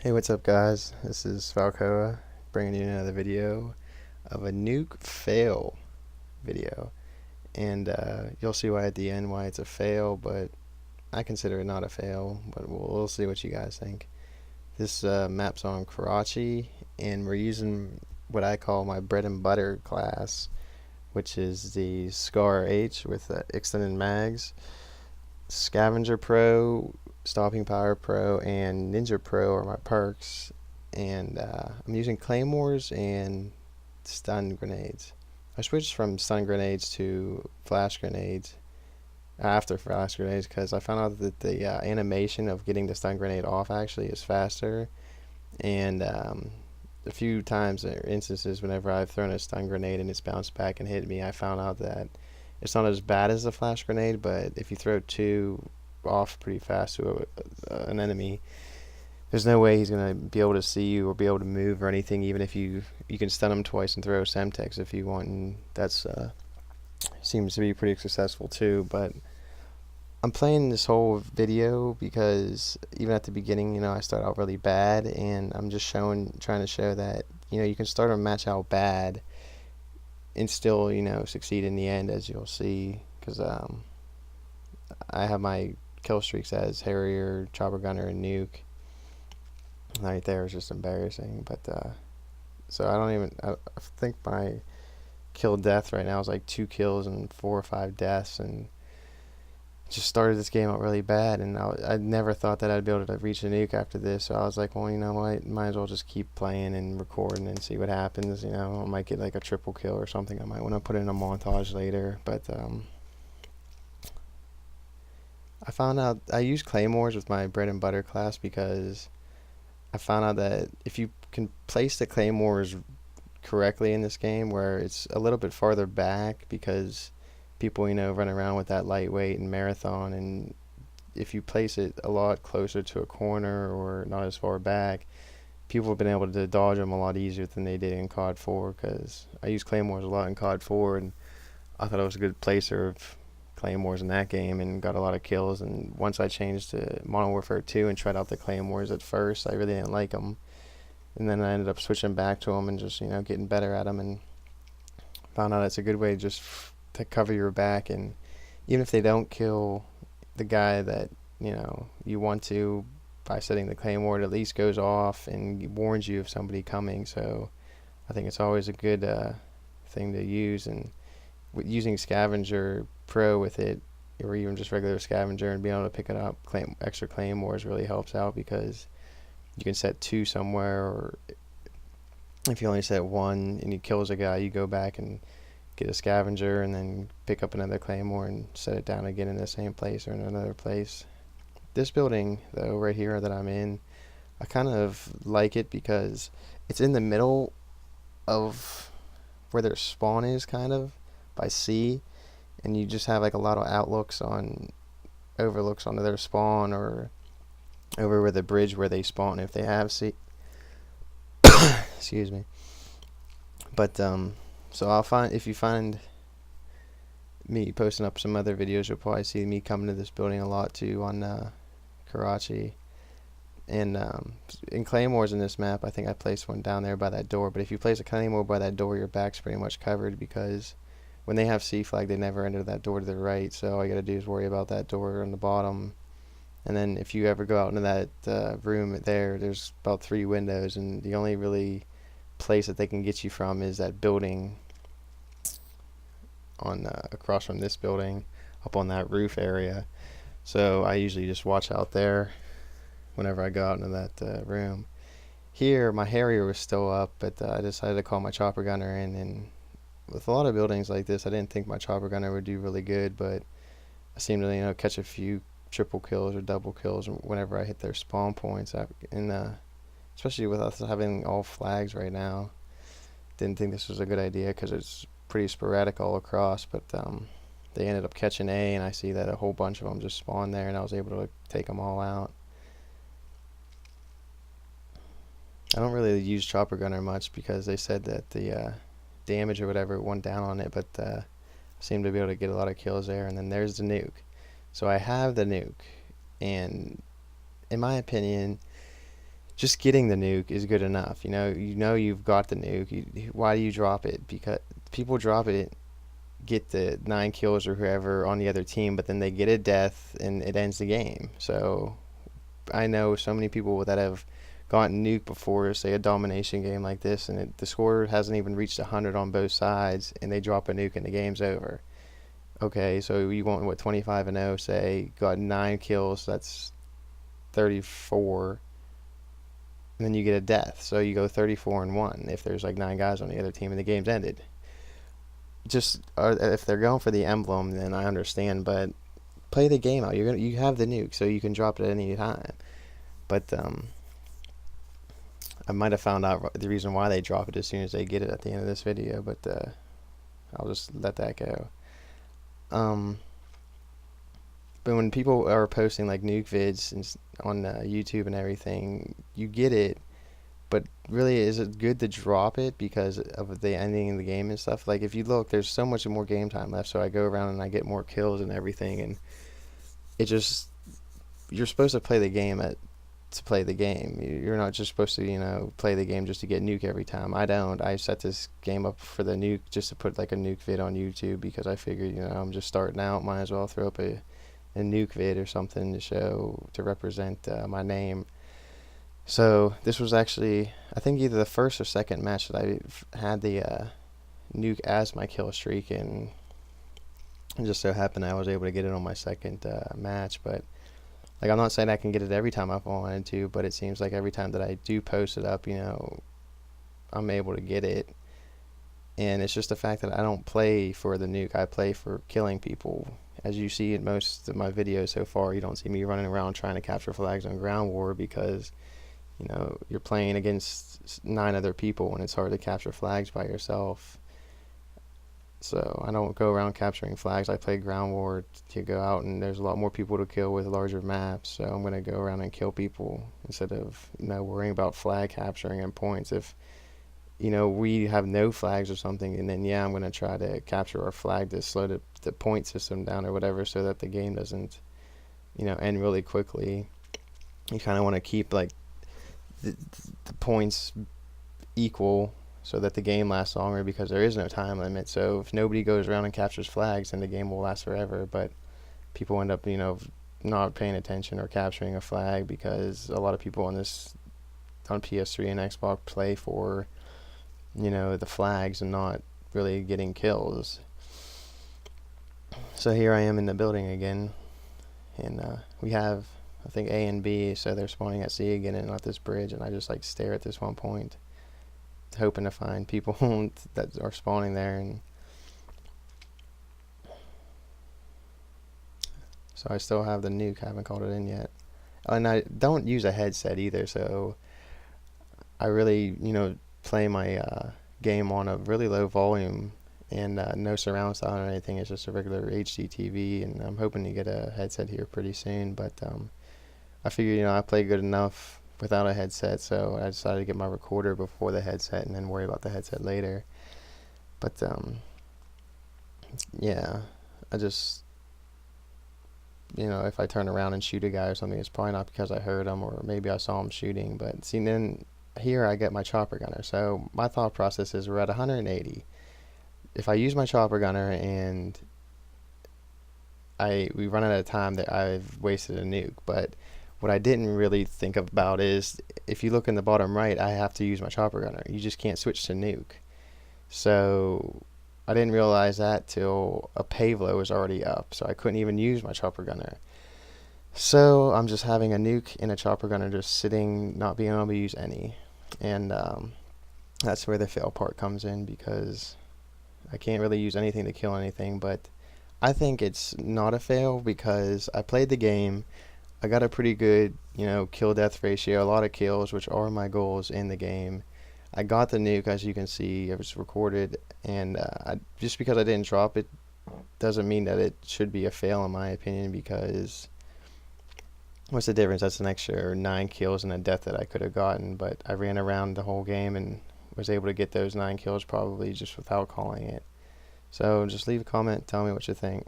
Hey, what's up, guys? This is Falkowa bringing you another video of a nuke fail video. And you'll see why at the end why it's a fail, but I consider it not a fail, but we'll see what you guys think. This map's on Karachi, and we're using what I call my bread and butter class, which is the Scar H with extended mags, Scavenger Pro, Stopping Power Pro, and Ninja Pro are my perks. And I'm using claymores and stun grenades. I switched from stun grenades to flash grenades after flash grenades because I found out that the animation of getting the stun grenade off actually is faster. And a few times or instances whenever I've thrown a stun grenade and it's bounced back and hit me, I found out that it's not as bad as the flash grenade, but if you throw two off pretty fast to an enemy, there's no way he's gonna be able to see you or be able to move or anything. Even if you can stun him twice and throw Semtex if you want, and that's seems to be pretty successful too. But I'm playing this whole video because even at the beginning, I start out really bad, and I'm just trying to show that you can start a match out bad and still succeed in the end, as you'll see. Because I have my kill streaks as Harrier, Chopper Gunner, and Nuke. Right there is just embarrassing. But so I think my kill death right now is like 2 kills and 4 or 5 deaths, and just started this game out really bad. And I never thought that I'd be able to reach a nuke after this, so I was like, well, you know what, might as well just keep playing and recording and see what happens. I might get like a triple kill or something. I might want to put in a montage later. But I found out I use claymores with my bread and butter class because I found out that if you can place the claymores correctly in this game, where it's a little bit farther back because people run around with that lightweight and marathon, and if you place it a lot closer to a corner or not as far back, people have been able to dodge them a lot easier than they did in COD 4, because I use claymores a lot in COD 4, and I thought it was a good placer of claymores in that game and got a lot of kills. And once I changed to Modern Warfare 2 and tried out the claymores at first, I really didn't like them, and then I ended up switching back to them and just getting better at them, and found out it's a good way just to cover your back. And even if they don't kill the guy that you want to, by setting the claymore, it at least goes off and warns you of somebody coming. So I think it's always a good thing to use. And using Scavenger Pro with it, or even just regular Scavenger, and being able to pick it up extra claymores really helps out, because you can set 2 somewhere, or if you only set 1 and he kills a guy, you go back and get a Scavenger and then pick up another claymore and set it down again in the same place or in another place. This building, though, right here that I'm in, I kind of like it because it's in the middle of where their spawn is, kind of by sea, and you just have like a lot of overlooks onto their spawn, or over where the bridge where they spawn if they have sea. Excuse me. But so if you find me posting up some other videos, you'll probably see me coming to this building a lot too on Karachi. And in claymores in this map, I think I placed one down there by that door. But if you place a claymore by that door, your back's pretty much covered, because when they have C flag, they never enter that door to the right. So all you gotta do is worry about that door on the bottom. And then if you ever go out into that room there's about 3 windows, and the only really place that they can get you from is that building on across from this building, up on that roof area. So I usually just watch out there whenever I go out into that room. Here, my Harrier was still up, but I decided to call my Chopper Gunner in, and with a lot of buildings like this, I didn't think my Chopper Gunner would do really good, but I seem to catch a few triple kills or double kills whenever I hit their spawn points. And especially with us having all flags right now, didn't think this was a good idea because it's pretty sporadic all across. But they ended up catching A, and I see that a whole bunch of them just spawned there, and I was able to take them all out. I don't really use Chopper Gunner much because they said that the damage or whatever went down on it, but I seem to be able to get a lot of kills there. And then there's the nuke. So I have the nuke, and in my opinion, just getting the nuke is good enough. You know you've got the nuke. Why do you drop it? Because people drop it, get the 9 kills or whoever on the other team, but then they get a death and it ends the game. So I know so many people that have gotten nuke before, say a domination game like this, and the score hasn't even reached 100 on both sides, and they drop a nuke and the game's over. Okay, so you want what, 25-0, say, got 9 kills, that's 34, and then you get a death, so you go 34-1 if there's like 9 guys on the other team and the game's ended. Just if they're going for the emblem, then I understand, but play the game out. You have the nuke, so you can drop it at any time. But I might have found out the reason why they drop it as soon as they get it at the end of this video, but I'll just let that go. But when people are posting like nuke vids on YouTube and everything, you get it, but really, is it good to drop it because of the ending of the game and stuff? Like, if you look, there's so much more game time left, so I go around and I get more kills and everything, and it just, you're supposed to play the game to play the game. You're not just supposed to, play the game just to get nuke every time. I don't. I set this game up for the nuke just to put like a nuke vid on YouTube because I figured, I'm just starting out, might as well throw up a nuke vid or something to represent my name. So this was actually, I think, either the first or second match that I had the nuke as my kill streak, and it just so happened I was able to get it on my second match. But like, I'm not saying I can get it every time if I wanted to, but it seems like every time that I do post it up, I'm able to get it. And it's just the fact that I don't play for the nuke, I play for killing people. As you see in most of my videos so far, you don't see me running around trying to capture flags on ground war because you're playing against 9 other people and it's hard to capture flags by yourself. So I don't go around capturing flags. I play ground war to go out and there's a lot more people to kill with larger maps. So I'm going to go around and kill people instead of worrying about flag capturing and points. If we have no flags or something, and then I'm going to try to capture our flag to slow the point system down or whatever, so that the game doesn't end really quickly. You kind of want to keep like the points equal so that the game lasts longer, because there is no time limit. So if nobody goes around and captures flags, then the game will last forever. But people end up not paying attention or capturing a flag, because a lot of people on PS3 and Xbox play for the flags and not really getting kills. So here I am in the building again, and we have, I think, A and B, so they're spawning at C again and not this bridge, and I just like stare at this one point hoping to find people that are spawning there. And so I still have the nuke, haven't called it in yet, and I don't use a headset either, so I really play my game on a really low volume and no surround sound or anything. It's just a regular HD TV, and I'm hoping to get a headset here pretty soon. But I figured I play good enough without a headset, so I decided to get my recorder before the headset and then worry about the headset later. But yeah, I just if I turn around and shoot a guy or something, it's probably not because I heard him, or maybe I saw him shooting. But see, then here I get my chopper gunner. So my thought process is, we're at 180. If I use my chopper gunner and we run out of time, that I've wasted a nuke. But what I didn't really think about is, if you look in the bottom right, I have to use my chopper gunner. You just can't switch to nuke. So I didn't realize that till a Pavlo was already up, so I couldn't even use my chopper gunner. So I'm just having a nuke and a chopper gunner just sitting, not being able to use any. And that's where the fail part comes in, because I can't really use anything to kill anything. But I think it's not a fail, because I played the game. I got a pretty good, kill death ratio, a lot of kills, which are my goals in the game. I got the nuke, as you can see. It was recorded, and just because I didn't drop it doesn't mean that it should be a fail, in my opinion, because what's the difference? That's an extra 9 kills and a death that I could have gotten, but I ran around the whole game and was able to get those 9 kills probably just without calling it. So just leave a comment, tell me what you think.